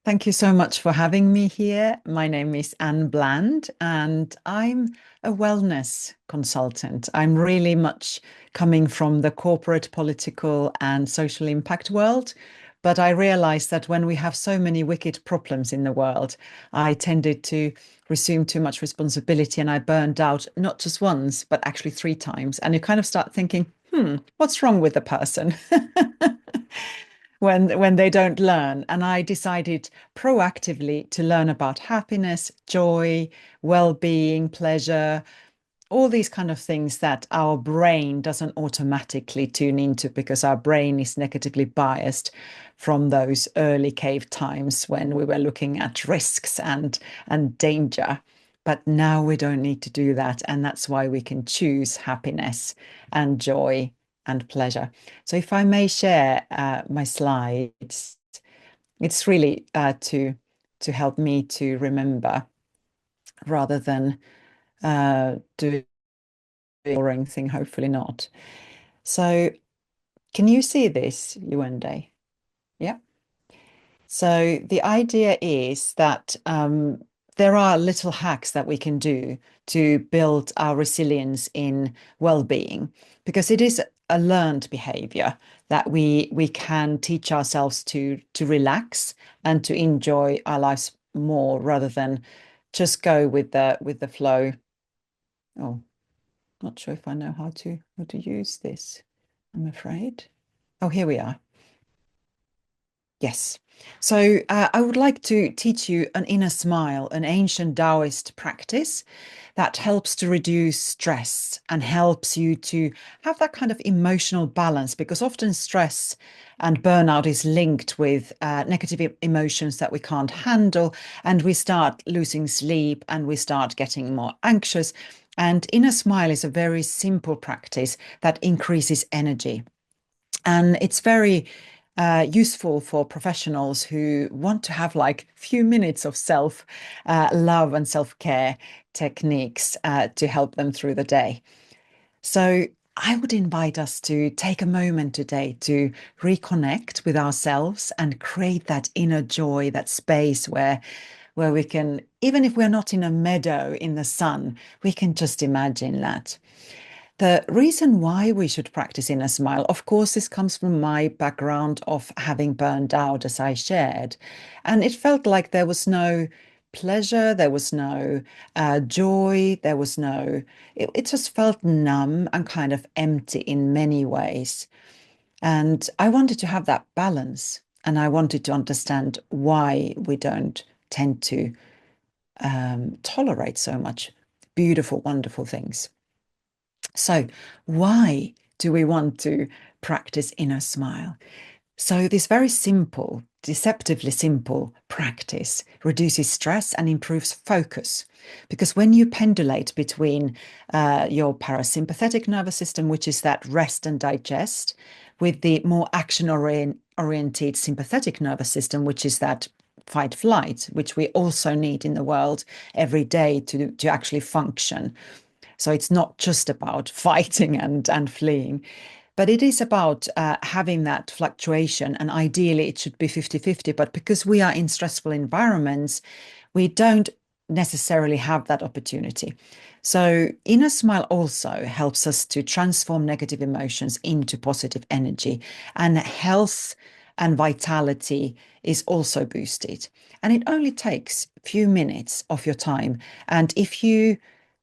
Thank you so much for having me here. My name is Anne Bland, and I'm a wellness consultant. I'm really much coming from the corporate, political, and social impact world. But I realized that when we have so many wicked problems in the world, I tended to resume too much responsibility and I burned out not just once, but actually three times. And you kind of start thinking, what's wrong with the person? when they don't learn. And I decided proactively to learn about happiness, joy, well-being, pleasure, all these kind of things that our brain doesn't automatically tune into because our brain is negatively biased from those early cave times when we were looking at risks and danger. But now we don't need to do that. And that's why we can choose happiness and joy and pleasure. So if I may share my slides, it's really to help me to remember rather than do boring thing, hopefully not. So can you see this, Yewande? Yeah. So the idea is that there are little hacks that we can do to build our resilience in well-being, because it is a learned behavior that we can teach ourselves to relax and to enjoy our lives more rather than just go with the flow. Oh, not sure if I know how to use this, I'm afraid. Oh, here we are. Yes. So I would like to teach you an inner smile, an ancient Taoist practice that helps to reduce stress and helps you to have that kind of emotional balance, because often stress and burnout is linked with negative emotions that we can't handle, and we start losing sleep and we start getting more anxious. And inner smile is a very simple practice that increases energy. And it's very useful for professionals who want to have like few minutes of self love and self-care techniques to help them through the day. So I would invite us to take a moment today to reconnect with ourselves and create that inner joy, that space where we can, even if we're not in a meadow in the sun, we can just imagine that. The reason why we should practice inner smile, of course, this comes from my background of having burned out, as I shared. And it felt like there was no pleasure, there was no joy, there was no, it just felt numb and kind of empty in many ways. And I wanted to have that balance. And I wanted to understand why we don't tend to tolerate so much beautiful, wonderful things. So, why do we want to practice inner smile? So, this very simple, deceptively simple practice reduces stress and improves focus. Because when you pendulate between your parasympathetic nervous system, which is that rest and digest, with the more oriented sympathetic nervous system, which is that fight flight, which we also need in the world every day to actually function. So it's not just about fighting and fleeing, but it is about having that fluctuation. And ideally, it should be 50-50. But because we are in stressful environments, we don't necessarily have that opportunity. So, inner smile also helps us to transform negative emotions into positive energy, and health and vitality is also boosted. And it only takes a few minutes of your time. And if you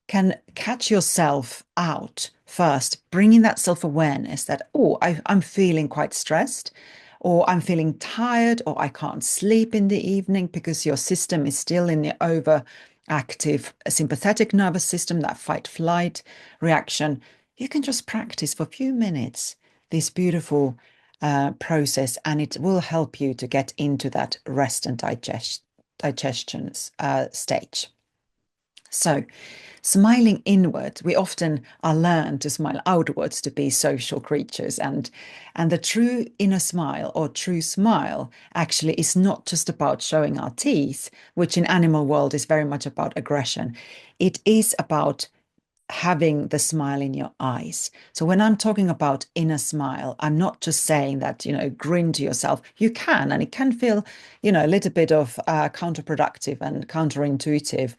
can catch yourself out first, bringing that self-awareness that, oh, I'm feeling quite stressed, or I'm feeling tired, or I can't sleep in the evening because your system is still in the overactive sympathetic nervous system, that fight flight reaction. You can just practice for a few minutes this beautiful process, and it will help you to get into that rest and digestion stage. So, smiling inward, we often are learned to smile outwards to be social creatures, and the true inner smile or true smile actually is not just about showing our teeth, which in animal world is very much about aggression. It is about having the smile in your eyes. So when I'm talking about inner smile, I'm not just saying that, grin to yourself. You can, and it can feel, a little bit of counterproductive and counterintuitive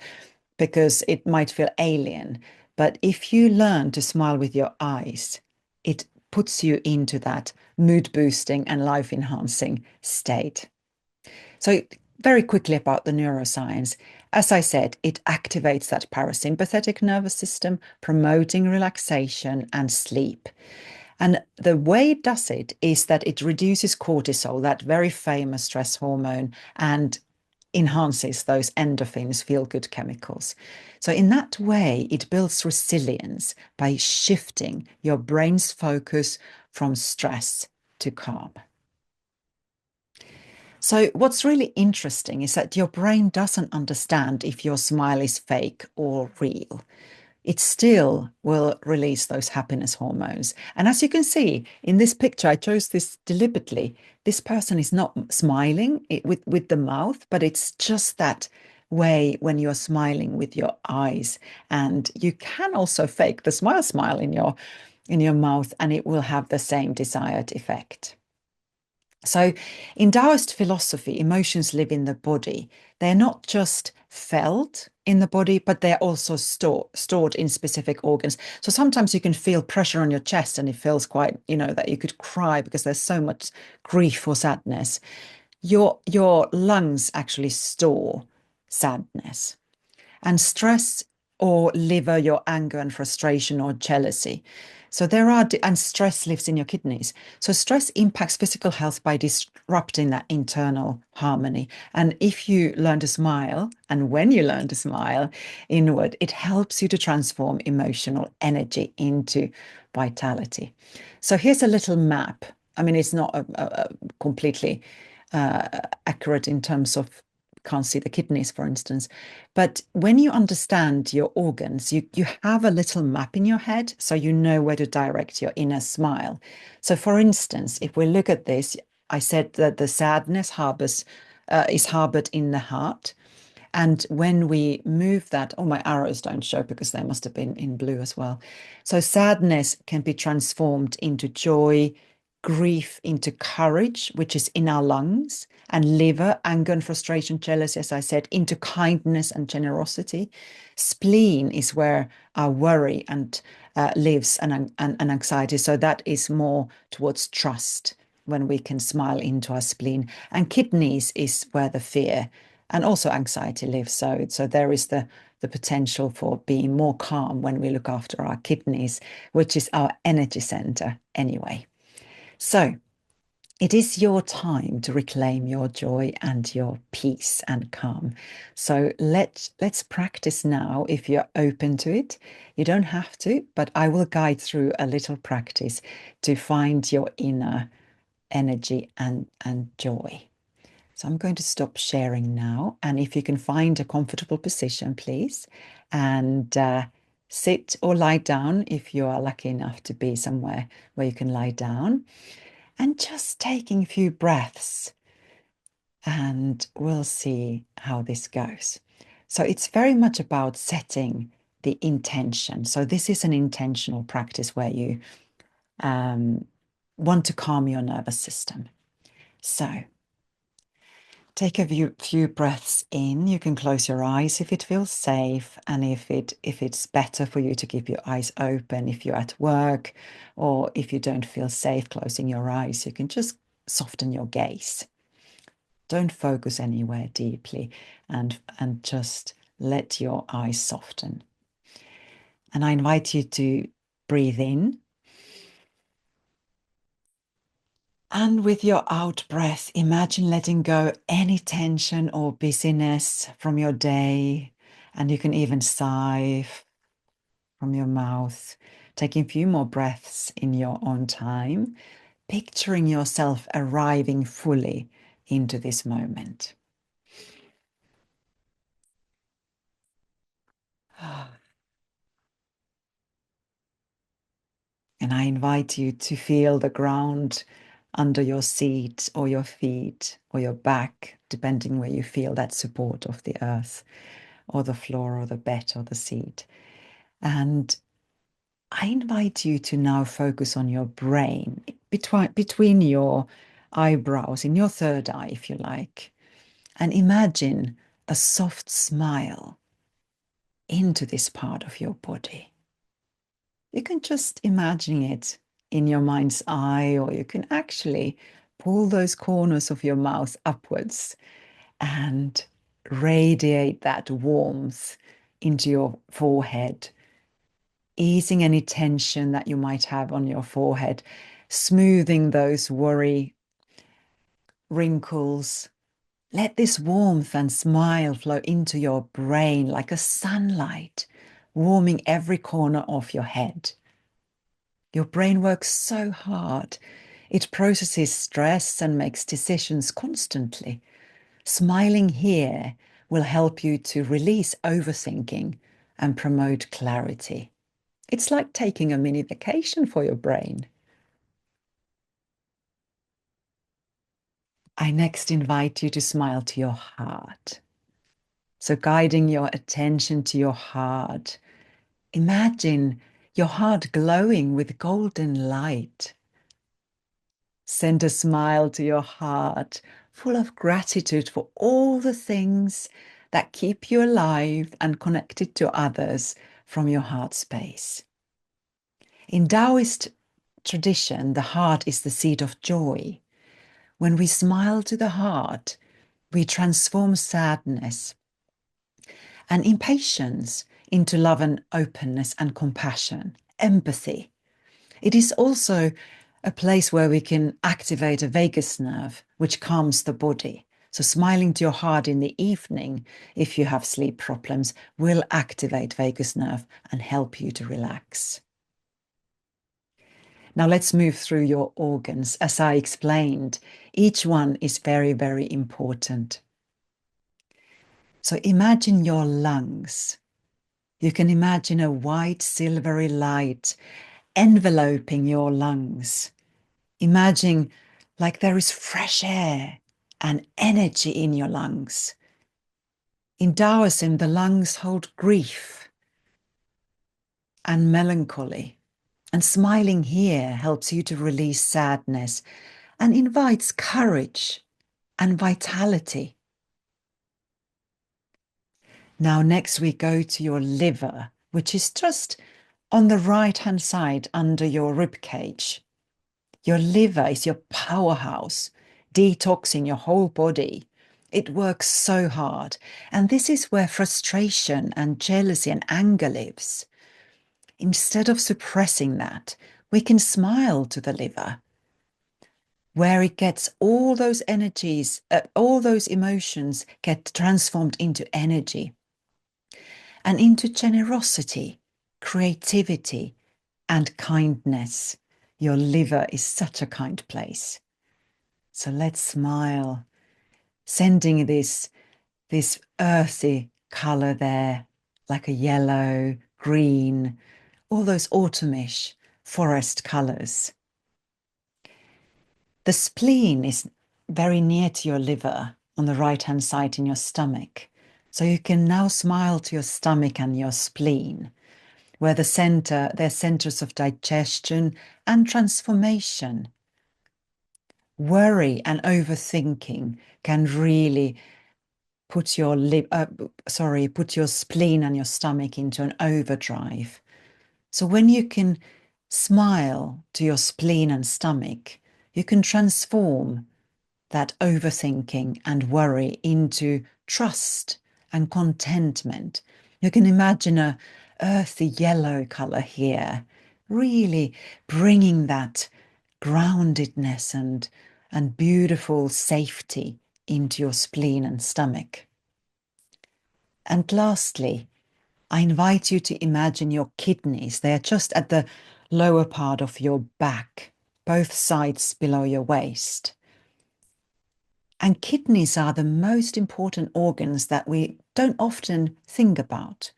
because it might feel alien. But if you learn to smile with your eyes, it puts you into that mood boosting and life enhancing state. So, very quickly about the neuroscience. As I said, it activates that parasympathetic nervous system, promoting relaxation and sleep. And the way it does it is that it reduces cortisol, that very famous stress hormone, and enhances those endorphins, feel good chemicals. So, in that way, it builds resilience by shifting your brain's focus from stress to calm. So, what's really interesting is that your brain doesn't understand if your smile is fake or real. It still will release those happiness hormones. And as you can see in this picture, I chose this deliberately. This person is not smiling with the mouth, but it's just that way when you're smiling with your eyes. And you can also fake the smile in your mouth, and it will have the same desired effect. So, in Taoist philosophy, emotions live in the body. They're not just felt in the body, but they're also stored in specific organs. So sometimes you can feel pressure on your chest and it feels quite, that you could cry because there's so much grief or sadness. Your lungs actually store sadness. And stress or liver, your anger and frustration or jealousy. So and stress lives in your kidneys. So stress impacts physical health by disrupting that internal harmony. And if you learn to smile, and when you learn to smile inward, it helps you to transform emotional energy into vitality. So here's a little map. I mean, it's not completely accurate in terms of can't see the kidneys, for instance. But when you understand your organs, you have a little map in your head, so you know where to direct your inner smile. So, for instance, if we look at this, I said that the sadness is harbored in the heart. And when we move that, oh, my arrows don't show because they must have been in blue as well. So sadness can be transformed into joy, grief into courage, which is in our lungs, and liver, anger and frustration, jealousy, as I said, into kindness and generosity. Spleen is where our worry and lives and anxiety. So that is more towards trust when we can smile into our spleen. And kidneys is where the fear and also anxiety lives. So there is the potential for being more calm when we look after our kidneys, which is our energy center anyway. So it is your time to reclaim your joy and your peace and calm. So let's practice now if you're open to it. You don't have to, but I will guide through a little practice to find your inner energy and joy. So I'm going to stop sharing now. And if you can find a comfortable position, please, and sit or lie down if you are lucky enough to be somewhere where you can lie down. And just taking a few breaths, and we'll see how this goes. So it's very much about setting the intention. So this is an intentional practice where you want to calm your nervous system. So take a few breaths in. You can close your eyes if it feels safe, and if it's better for you to keep your eyes open if you're at work, or if you don't feel safe closing your eyes, you can just soften your gaze. Don't focus anywhere deeply, and just let your eyes soften. And I invite you to breathe in. And with your out breath, imagine letting go any tension or busyness from your day. And you can even sigh from your mouth, taking a few more breaths in your own time, picturing yourself arriving fully into this moment. And I invite you to feel the ground under your seat or your feet or your back, depending where you feel that support of the earth or the floor or the bed or the seat. And I invite you to now focus on your brain, between your eyebrows, in your third eye, if you like, and imagine a soft smile into this part of your body. You can just imagine it in your mind's eye, or you can actually pull those corners of your mouth upwards and radiate that warmth into your forehead, easing any tension that you might have on your forehead, smoothing those worry wrinkles. Let this warmth and smile flow into your brain like a sunlight, warming every corner of your head. Your brain works so hard. It processes stress and makes decisions constantly. Smiling here will help you to release overthinking and promote clarity. It's like taking a mini vacation for your brain. I next invite you to smile to your heart. So, guiding your attention to your heart, imagine your heart glowing with golden light. Send a smile to your heart, full of gratitude for all the things that keep you alive and connected to others from your heart space. In Taoist tradition, the heart is the seat of joy. When we smile to the heart, we transform sadness and impatience into love and openness and compassion, empathy. It is also a place where we can activate a vagus nerve, which calms the body. So, smiling to your heart in the evening, if you have sleep problems, will activate vagus nerve and help you to relax. Now, let's move through your organs. As I explained, each one is very, very important. So, imagine your lungs. You can imagine a white, silvery light enveloping your lungs. Imagine like there is fresh air and energy in your lungs. In Taoism, the lungs hold grief and melancholy. And smiling here helps you to release sadness and invites courage and vitality. Now, next we go to your liver, which is just on the right-hand side under your rib cage. Your liver is your powerhouse, detoxing your whole body. It works so hard. And this is where frustration and jealousy and anger lives. Instead of suppressing that, we can smile to the liver, where it gets all those energies, all those emotions get transformed into energy and into generosity, creativity, and kindness. Your liver is such a kind place. So let's smile, sending this earthy color there, like a yellow, green, all those autumnish forest colors. The spleen is very near to your liver on the right-hand side in your stomach. So you can now smile to your stomach and your spleen, where they're centers of digestion and transformation. Worry and overthinking can really put your put your spleen and your stomach into an overdrive. So when you can smile to your spleen and stomach, you can transform that overthinking and worry into trust and contentment. You can imagine a earthy yellow color here, really bringing that groundedness and beautiful safety into your spleen and stomach. And lastly, I invite you to imagine your kidneys. They are just at the lower part of your back, both sides below your waist. And kidneys are the most important organs that we don't often think about.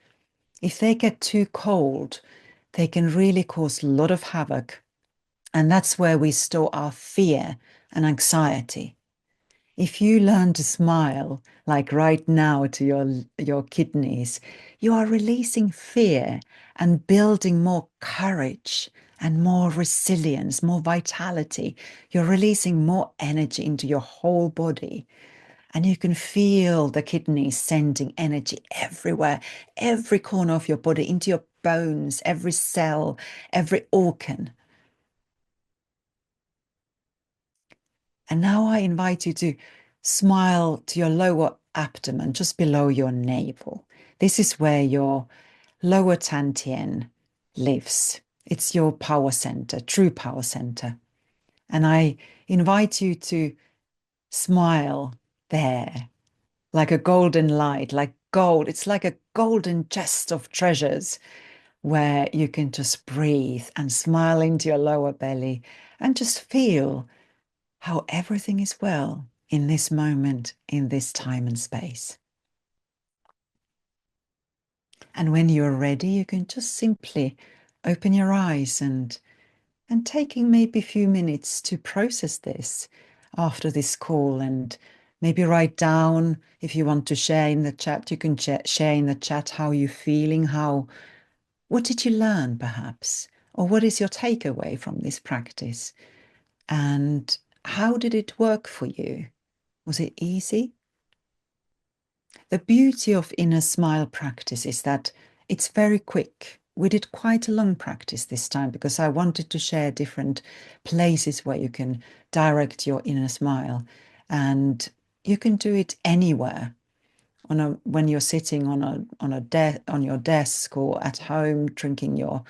If they get too cold, they can really cause a lot of havoc. And that's where we store our fear and anxiety. If you learn to smile, like right now to your kidneys, you are releasing fear and building more courage and more resilience, more vitality. You're releasing more energy into your whole body. And you can feel the kidneys sending energy everywhere, every corner of your body, into your bones, every cell, every organ. And now I invite you to smile to your lower abdomen, just below your navel. This is where your lower Tantien lives. It's your power center, true power center. And I invite you to smile there like a golden light, like gold. It's like a golden chest of treasures where you can just breathe and smile into your lower belly and just feel how everything is well in this moment, in this time and space. And when you're ready, you can just simply open your eyes and taking maybe a few minutes to process this after this call and maybe write down if you want to share in the chat, you can share in the chat how you're feeling, what did you learn perhaps? Or what is your takeaway from this practice? And how did it work for you? Was it easy? The beauty of inner smile practice is that it's very quick. We did quite a long practice this time because I wanted to share different places where you can direct your inner smile. And you can do it anywhere when you're sitting on your desk or at home drinking your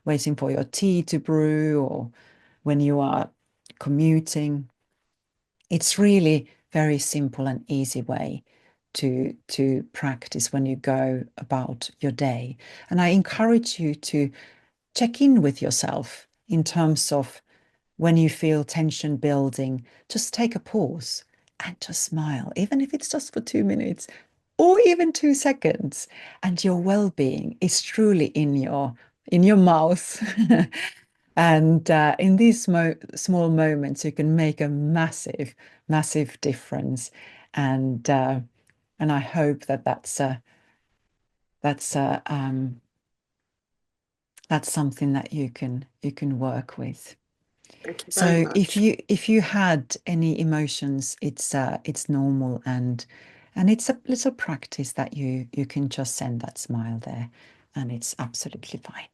waiting for your tea to brew or when you are commuting. It's really very simple and easy way to practice when you go about your day. And I encourage you to check in with yourself in terms of when you feel tension building, just take a pause and just smile, even if it's just for 2 minutes or even 2 seconds. And your well-being is truly in your mouth. And in these small moments, you can make a massive, massive difference. And and I hope that that's that's something that you can work with. Thank you very So much. if you had any emotions, it's normal and it's a little practice that you can just send that smile there, and it's absolutely fine.